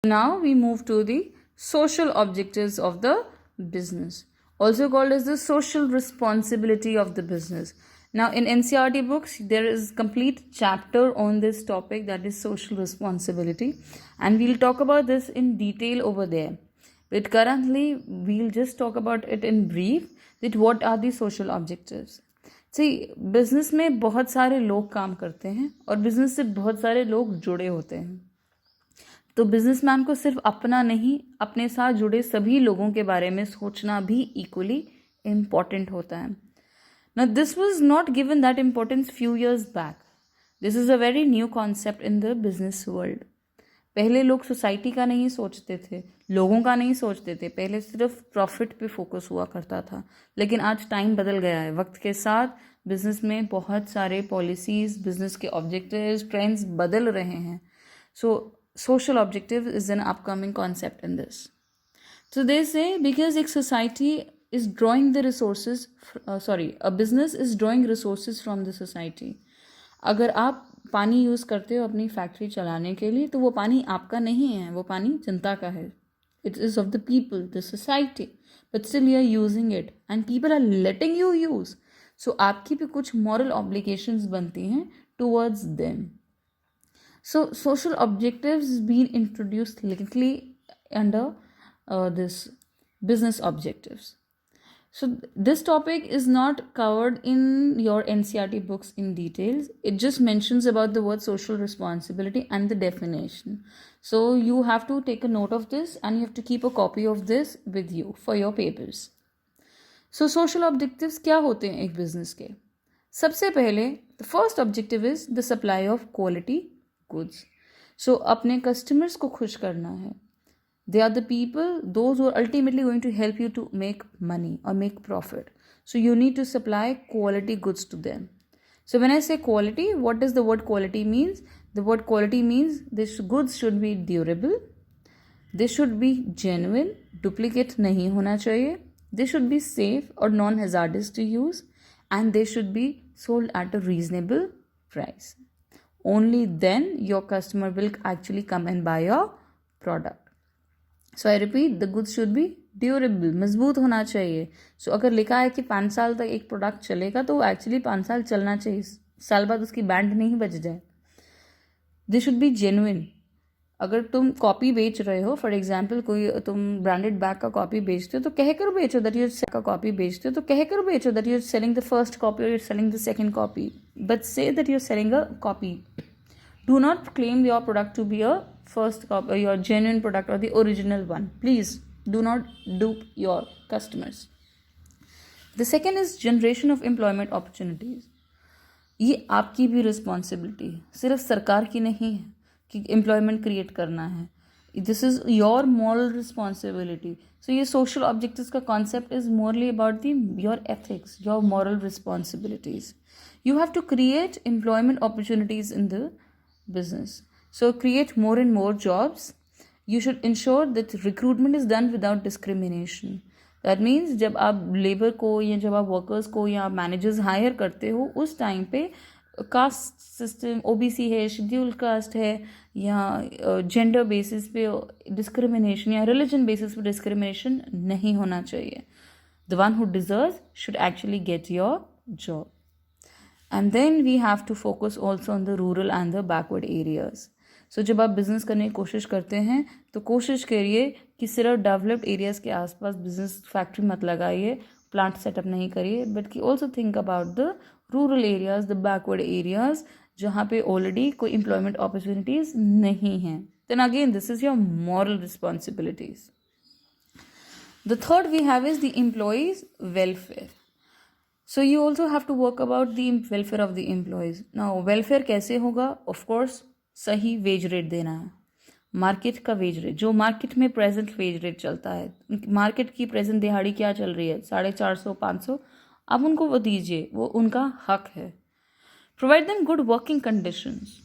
Now we move to the social objectives of the business, also called as the social responsibility of the business. Now in NCERT books there is complete chapter on this topic, that is social responsibility, and we'll talk about this in detail over there. But currently we'll just talk about it in brief, that what are the social objectives. See, business में बहुत सारे लोग काम करते हैं और business से बहुत सारे लोग जुड़े होते हैं, तो बिजनेसमैन को सिर्फ अपना नहीं, अपने साथ जुड़े सभी लोगों के बारे में सोचना भी इक्वली इम्पॉर्टेंट होता है. Now this was not given that importance few years back. This is a very new concept in the business world. पहले लोग सोसाइटी का नहीं सोचते थे, लोगों का नहीं सोचते थे, पहले सिर्फ प्रॉफिट पे फोकस हुआ करता था. लेकिन आज टाइम बदल गया है, वक्त के साथ बिजनेस में बहुत सारे पॉलिसीज़, बिजनेस के ऑब्जेक्टिव्स, ट्रेंड्स बदल रहे हैं. सो social objective is an upcoming concept in this. So they say because a society is drawing the resources, a business is drawing resources from the society. अगर आप पानी यूज़ करते हो अपनी फैक्ट्री चलाने के लिए, तो वो पानी आपका नहीं है, वो पानी जनता का है. It is of the people, the society, but still you are using it and people are letting you use. So आपकी भी कुछ moral obligations बनती हैं towards them. So social objectives been introduced lately under this business objectives. So this topic is not covered in your NCERT books in details. It just mentions about the word social responsibility and the definition. So you have to take a note of this and you have to keep a copy of this with you for your papers. So social objectives क्या होते हैं एक business के? सबसे पहले the first objective is the supply of quality goods. So अपने customers को खुश करना है. They are the people, those who are ultimately going to help you to make money or make profit. So you need to supply quality goods to them. So when I say quality, what does the word quality means? The word quality means these goods should be durable, they should be genuine, duplicate नहीं होना चाहिए, they should be safe or non-hazardous to use, and they should be sold at a reasonable price. Only then your customer will actually come and buy your product. So I repeat, the goods should be durable, मजबूत होना चाहिए. So अगर लिखा है कि 5 साल तक एक प्रोडक्ट चलेगा, तो वो एक्चुअली 5 साल चलना चाहिए, साल बाद उसकी बैंड नहीं बज जाए. They should be genuine. अगर तुम कॉपी बेच रहे हो, फॉर एग्जाम्पल कोई तुम ब्रांडेड बैग का कॉपी बेचते हो, तो कह कर बेचो दैट यूर का कॉपी बेचते हो, तो कह कर बेचो that you're selling the first copy और you're selling the second copy, but say that you're selling a copy. Do not claim your product to be a first copy, your genuine product or the original one. Please do not dupe your customers. The second is generation of employment opportunities. ये आपकी भी responsibility है, सिर्फ सरकार की नहीं है कि एम्प्लॉयमेंट क्रिएट करना है. This is your moral responsibility. So ये सोशल ऑब्जेक्टिव्स का concept is morally about the your ethics, your moral responsibilities. You have to create employment opportunities in the business. So create more and more jobs. You should ensure that recruitment is done without discrimination. That means जब आप labour को या जब आप workers को या आप managers hire करते हो, उस टाइम पे कास्ट सिस्टम, OBC है, शेड्यूल कास्ट है, या जेंडर बेसिस पे डिस्क्रिमिनेशन या रिलीजन बेसिस पे डिस्क्रिमिनेशन नहीं होना चाहिए. The one who deserves should actually get your job. And then we have to focus also on the rural and the backward areas. So जब आप बिज़नेस करने की कोशिश करते हैं, तो कोशिश करिए कि सिर्फ डेवलप्ड एरियाज़ के आसपास बिजनेस फैक्ट्री मत लगाइए, प्लांट सेटअप नहीं करिए, बट कि also think about the rural areas, the backward areas, जहाँ पे ऑलरेडी कोई एम्प्लॉयमेंट अपॉर्चुनिटीज़ नहीं हैं. Then again this is your moral responsibilities. The third we have is the employees welfare. So you also have to work about the welfare of the employees. Now welfare कैसे होगा? Of course सही wage rate देना है, market का wage rate, जो market में present wage rate चलता है. मार्केट की प्रेजेंट दिहाड़ी क्या चल रही है? 450, 500. आप उनको वो दीजिए, वो उनका हक है. Provide them good working conditions.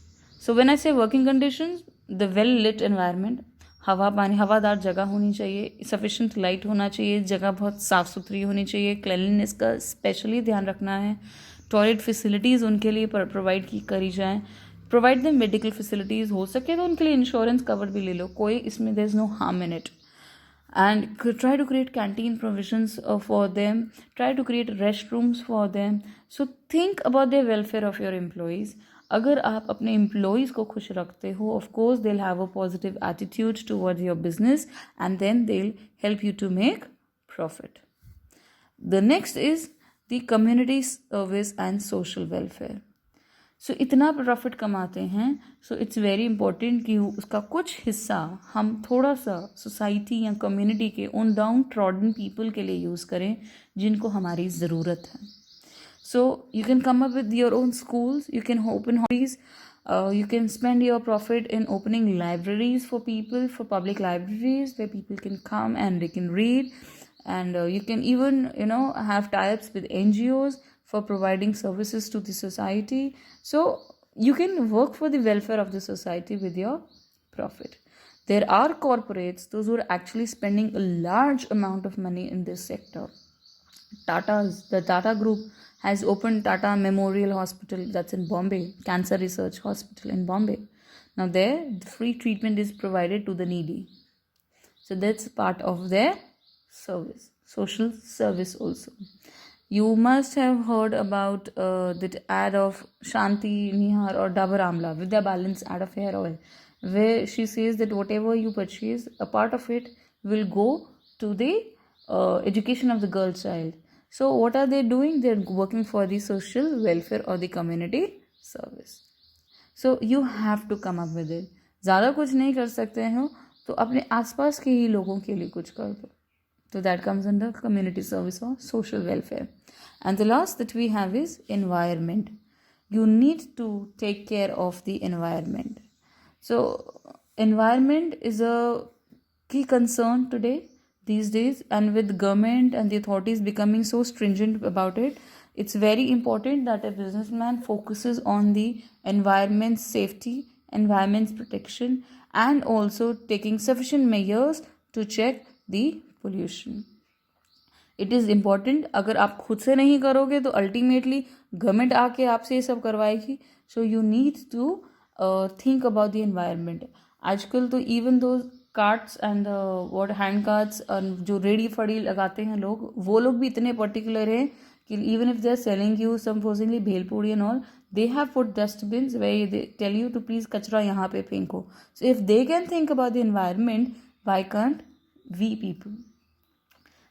So when I say working conditions, the well lit environment, हवा पानी, हवादार जगह होनी चाहिए, सफिशेंट लाइट होना चाहिए, जगह बहुत साफ़ सुथरी होनी चाहिए, क्लीनलीनेस का स्पेशली ध्यान रखना है, टॉयलेट फैसिलिटीज़ उनके लिए प्रोवाइड की करी जाएँ, प्रोवाइड देम मेडिकल फैसिलिटीज़, हो सके तो उनके लिए इंश्योरेंस कवर भी ले लो, कोई इसमें there is no harm in it. And try to create canteen provisions for them, try to create restrooms for them. So think about the welfare of your employees. अगर आप अपने employees को खुश रखते हो, of course they'll have a positive attitude towards your business and then they'll help you to make profit. The next is the community service and social welfare. सो इतना profit कमाते हैं, सो इट्स वेरी इंपॉर्टेंट कि उसका कुछ हिस्सा हम थोड़ा सा सोसाइटी या कम्युनिटी के उन डाउन ट्रॉडन पीपल के लिए यूज़ करें जिनको हमारी ज़रूरत है. So you can come up with your own schools, you can open hobbies, you can spend your profit in opening libraries for people, for public libraries where people can come and they can read, and you can even have tie-ups with NGOs for providing services to the society. So you can work for the welfare of the society with your profit. There are corporates, those who are actually spending a large amount of money in this sector. The Tata Group has opened Tata Memorial Hospital, that's in Bombay, Cancer Research Hospital in Bombay. Now there, the free treatment is provided to the needy. So that's part of their service, social service also. You must have heard about that ad of Shanti Nihar or Dabur Amla, Vidya Balance ad of hair oil, where she says that whatever you purchase, a part of it will go to the education of the girl child. So what are they doing? They're working for the social welfare or the community service. So you have to come up with it. ज़्यादा कुछ नहीं कर सकते हो तो अपने आसपास के ही लोगों के लिए कुछ कर दो. So that comes under community service or social welfare. And the last that we have is environment. You need to take care of the environment. So environment is a key concern today, these days, and with government and the authorities becoming so stringent about it, it's very important that a businessman focuses on the environment safety, environment protection, and also taking sufficient measures to check the pollution. It is important. अगर आप खुद से नहीं करोगे तो ultimately government आके आपसे ये सब करवाएगी. So you need to think about the environment. आजकल तो even though carts and what hand carts जो रेडी फड़ी लगाते हैं लोग, वो लोग भी इतने पर्टिकुलर हैं कि even if they are selling you supposingly bhelpuri and all, they have put dustbins where they tell you to please कचरा यहाँ पे फेंको. So if they can think about the environment, why can't we people?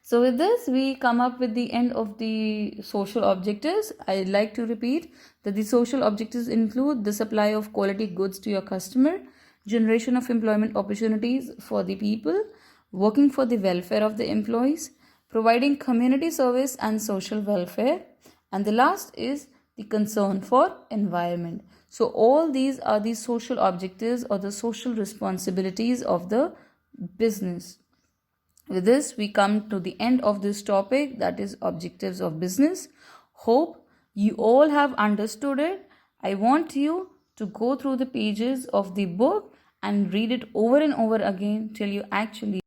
So with this, we come up with the end of the social objectives. I'd like to repeat that the social objectives include the supply of quality goods to your customer, generation of employment opportunities for the people, working for the welfare of the employees, providing community service and social welfare, and the last is the concern for environment. So all these are the social objectives or the social responsibilities of the business. With this, we come to the end of this topic, that is objectives of business. Hope you all have understood it. I want you to go through the pages of the book and read it over and over again till you actually